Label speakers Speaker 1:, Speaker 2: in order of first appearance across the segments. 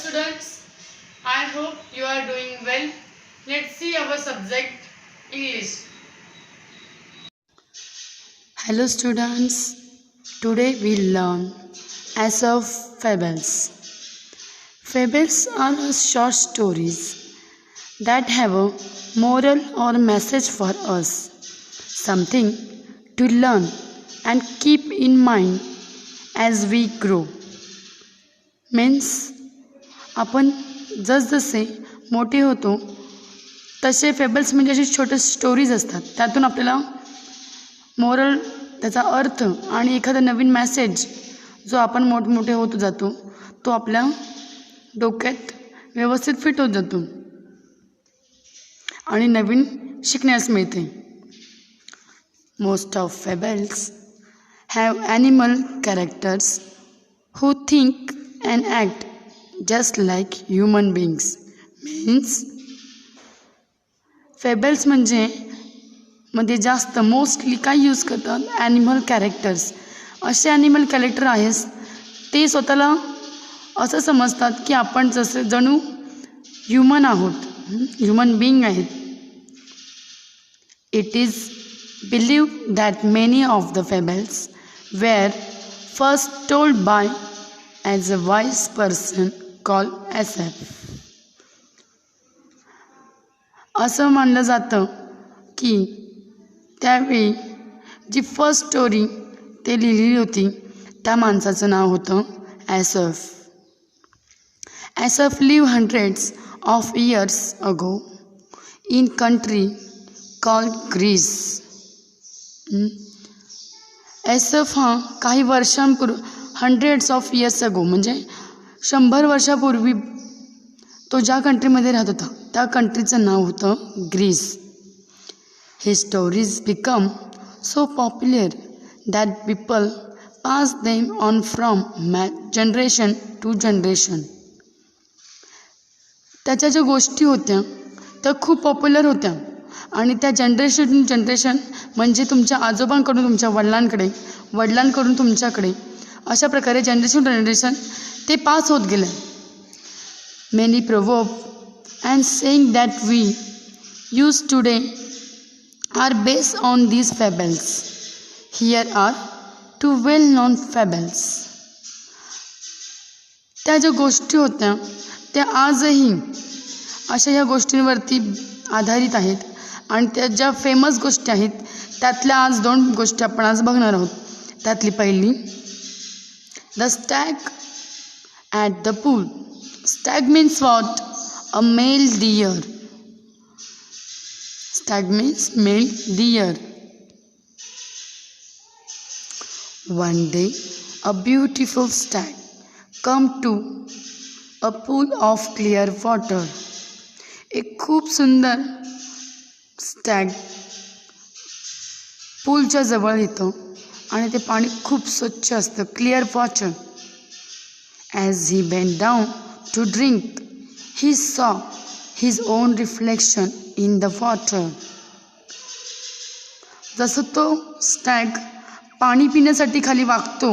Speaker 1: students, I hope you are doing well. Let's see our subject English.
Speaker 2: Hello students, today we learn Aesop Fables. Fables are short stories that have a moral or message for us, something to learn and keep in mind as we grow. Means आपण जसजसे मोठे होतो तसे fables म्हणजे असे छोटे stories असतात, त्यातून आपल्याला मोरल त्याचा अर्थ आणि एखादा नवीन मेसेज जो आपण मोठमोठे होत जातो तो आपल्या डोक्यात व्यवस्थित फिट होत जातो आणि नवीन शिकण्यास मिळते. Most of fables have animal characters who think and act just like human beings. Means fables म्हणजे मध्ये जास्त मोस्टली काय यूज करतात, ॲनिमल कॅरेक्टर्स. असे ॲनिमल कॅरेक्टर आहेत ते स्वतःला असं समजतात की आपण जसं जणू ह्युमन आहोत, ह्युमन बिईंग आहेत. It is believed that many of the fables were first told by as a wise person called Aesop. असं मानलं जातं की त्यावेळी जी फर्स्ट स्टोरी ते लिहिलेली होती त्या माणसाचं नाव होतं Asaph. Asaph live hundreds of years ago in country called Greece. Asaph हा काही वर्षांपूर्वी हंड्रेड्स ऑफ इयर्स अगो म्हणजे 100 वर्षापूर्वी तो ज्या कंट्रीमध्ये राहत होता त्या कंट्रीचं नाव होतं Greece. His stories become so popular that people pass them on from generation to generation. त्याच्या ज्या गोष्टी होत्या त्या खूप पॉप्युलर होत्या आणि त्या जनरेशन टू जनरेशन म्हणजे तुमच्या आजोबांकडून तुमच्या वडिलांकडे, वडिलांकडून तुमच्याकडे, अशा प्रकारे जनरेशन टू जनरेशन ते पास होत गेले. Many proverb and saying that we use today are based on these fables. Here are 2 well known fables. त्या ज्या गोष्टी होत्या त्या आजही अशा ह्या गोष्टींवरती आधारित आहेत आणि त्या ज्या फेमस गोष्टी आहेत त्यातल्या आज 2 गोष्टी आपण आज बघणार आहोत. त्यातली पहिली, The stag at the pool. Stag means what? A male deer. Stag means male deer. One day, a beautiful stag come to a pool of clear water. एक खूप सुंदर स्टॅग पूलच्या जवळ येतो आणि ते पाणी खूप स्वच्छ असतं, clear water. As he bent down to drink he saw his own reflection in the water. जसं तो स्टॅग पाणी पिण्यासाठी खाली वागतो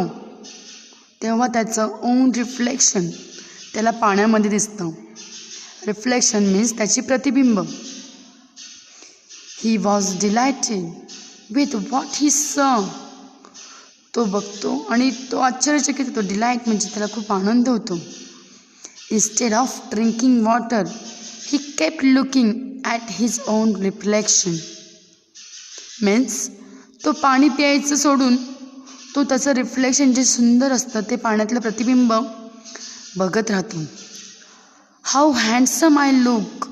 Speaker 2: तेव्हा त्याचं ओन रिफ्लेक्शन त्याला पाण्यामध्ये दिसतं. रिफ्लेक्शन मीन्स त्याची प्रतिबिंब. He was delighted with what he saw. तो बघतो आणि तो आश्चर्यचकित होतो. डिलाईट म्हणजे त्याला खूप आनंद होतो. Instead of drinking water he kept looking at his own reflection. Means तो पाणी प्यायचं सोडून तो त्याचं रिफ्लेक्शन जे सुंदर असतं ते पाण्यातलं प्रतिबिंब बघत राहतो. How handsome I look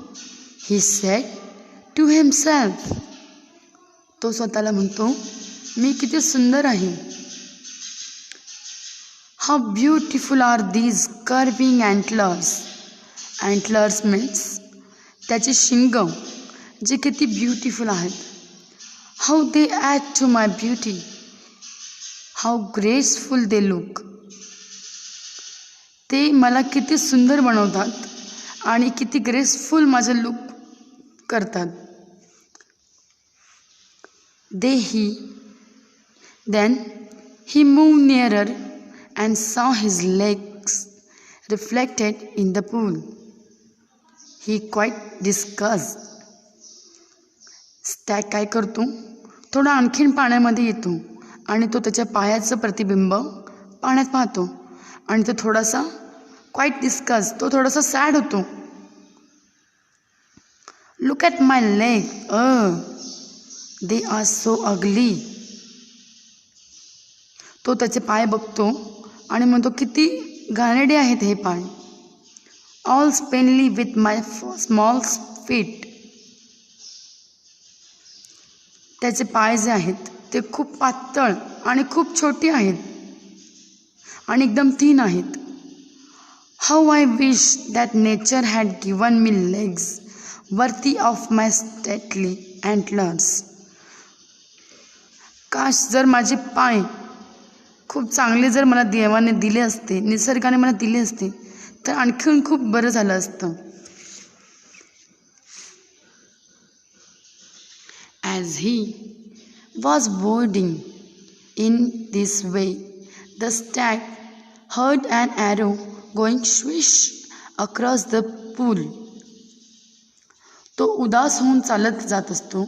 Speaker 2: he said to himself. तो स्वतःला म्हणतो मी किती सुंदर आहे. How beautiful are these curving antlers. Antlers means त्याचे शिंग जे किती ब्युटिफुल आहेत. How they add to my beauty. How graceful they look. ते मला किती सुंदर बनवतात आणि किती ग्रेसफुल माझं लुक करतात. Then he moved nearer and saw his legs reflected in the pool. He quite disgusted. Stag काय करतो, थोडा आणखीन पाण्यामध्ये येतो आणि तो त्याच्या पायाचं प्रतिबिंब पाण्यात पाहतो आणि तो थोडासा क्वाईट डिस्कस, तो थोडासा सॅड होतो. Look at my leg, they are so ugly. तो त्याचे पाय बघतो आणि म्हणतो किती घाणेरडे आहेत हे पाय. All spindly with my small feet. त्याचे पाय जे आहेत ते खूप पातळ आणि खूप छोटी आहेत आणि एकदम थीन आहेत. How I wish that nature had given me legs worthy of my stately antlers. काश जर माझे पाय खूप चांगले जर मला देवाने दिले असते, निसर्गाने मला दिले असते, तर आणखीन खूप बरं झालं असतं. As he was wading in this way, the stag heard an arrow going swish across the pool. तो उदास होऊन चालत जात असतो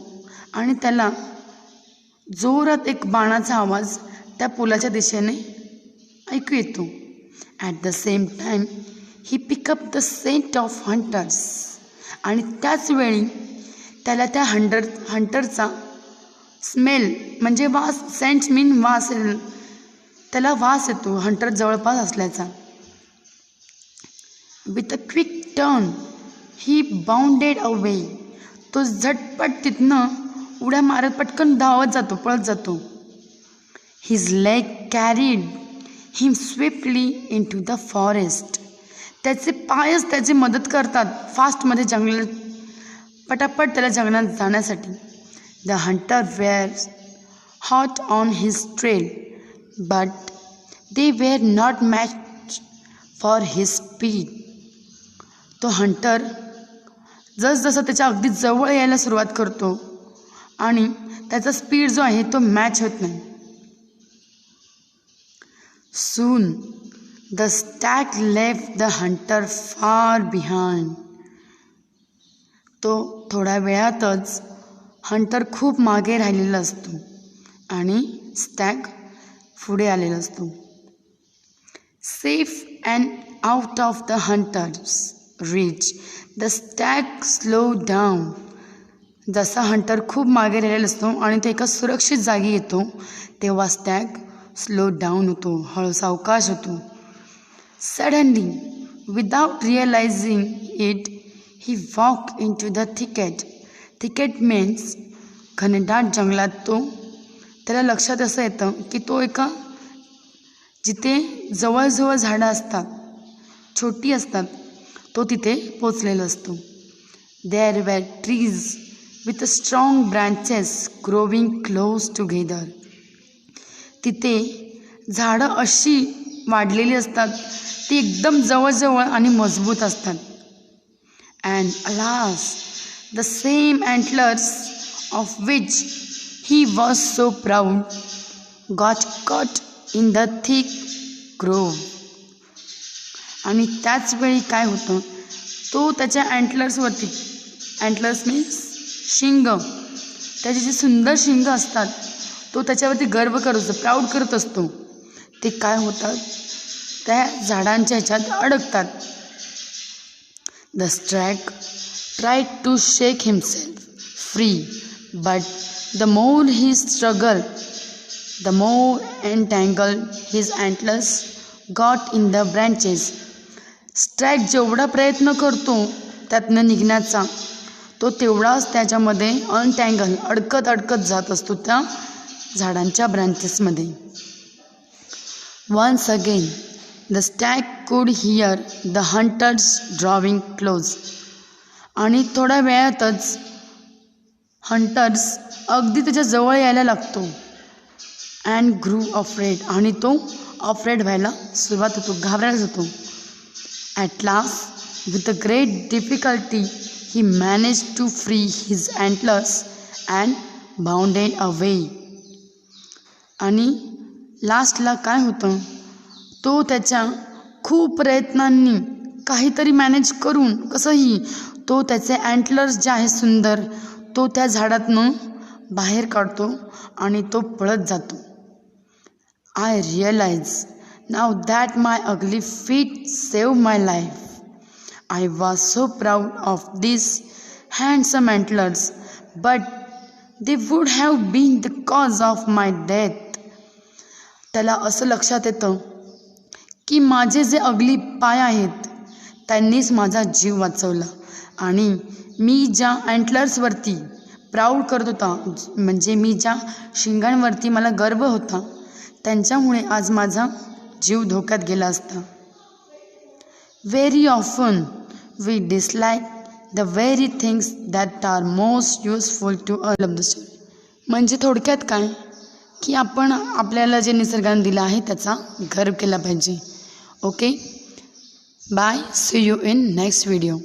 Speaker 2: आणि त्याला जोरात एक बाणाचा आवाज त्या पुलाच्या दिशेने ऐकू येतो. At the same time he pick up the scent of hunters. आणि त्याच वेळी त्याला त्या हंटरचा स्मेल म्हणजे वास, सेंट मीन वास, त्याला वास येतो हंटर जवळपास असल्याचा. With a quick turn he bounded away. तो झटपट तिथनं उड्या मारत पटकन धावत जातो, पळत जातो. His leg carried him swiftly into the forest. त्याचे पायच त्याची मदत करतात फास्टमध्ये जंगलात पटापट त्याला जंगलात जाण्यासाठी. The hunter were hot on his trail but they were not match for his speed. तो हंटर जसजसं त्याच्या अगदी जवळ यायला सुरुवात करतो आणि त्याचा स्पीड जो आहे तो मॅच होत नाही. Soon the Stag left the Hunter far behind. तो थोड्या वेळातच हंटर खूप मागे राहिलेला असतो आणि स्टॅग पुढे आलेला असतो. Safe and out of the hunters reach the Stag slow down. जसा हंटर खूप मागे राहिलेला असतो आणि तो एका सुरक्षित जागी येतो तेव्हा स्टॅग स्लो डाऊन होतो, हळू सावकाश होतो. Suddenly without realising it he walk into the thicket. Thicket means घनदाट जंगलात. त्याला लक्षात असं येतं की तो एका जिथे जवळजवळ झाडं असतात, छोटी असतात, तो तिथे पोचलेला असतो. There were trees with strong branches growing close together. तिथे झाडं अशी वाढलेली असतात ती एकदम जवळजवळ आणि मजबूत असतात. And alas, the same antlers of which he was so proud got caught in the thick grove. आणि त्याच वेळी काय होतं, तो त्याच्या अँटलर्सवरती, अँटलर्स मीन्स शिंग, त्याचे जे सुंदर शिंग असतात तो त्याच्यावरती गर्व करत असतो, प्राऊड करत असतो. ते काय होतात, त्या झाडांच्या ह्याच्यात अडकतात. The stag tried to shake himself free, but the more he struggled, the more entangled his antlers got in the branches. स्ट्रॅग जेवढा प्रयत्न करतो त्यातनं निघण्याचा, तो तेवढाच त्याच्यामध्ये अनटँगल अडकत जात असतो त्या झाडांच्या ब्रँचेसमध्ये. Once again the stag could hear the hunters drawing close. आणि थोड्या वेळातच हंटर्स अगदी त्याच्या जवळ यायला लागतो. And grew afraid. आणि तो अफ्रेड व्हायला सुरुवात होतो, घाबरायला होतो. At last with a great difficulty he manage to free his antlers and bounded away. आणि लास्टला काय होतं, तो त्याच्या खूप प्रयत्नांनी काहीतरी मॅनेज करून कसंही तो त्याचे अँटलर्स जे आहे सुंदर तो त्या झाडातनं बाहेर काढतो आणि तो पळत जातो. I realize now that my ugly feet save my life. I was so proud of these handsome antlers, but they would have been the cause of my death. त्याला असं लक्षात येतं की माझे जे अगली पाय आहेत त्यांनीच माझा जीव वाचवला आणि मी ज्या अँटलर्सवरती प्राऊड करत होता, म्हणजे मी ज्या शिंगांवरती मला गर्व होता, त्यांच्यामुळे आज माझा जीव धोक्यात गेला असता. Very often we dislike the very things that are most useful to us. म्हणजे थोडक्यात काय की आपण आपल्याला जे निसर्गाने दिलं आहे त्याचा गर्व केला पाहिजे. Okay, bye, see you in next video.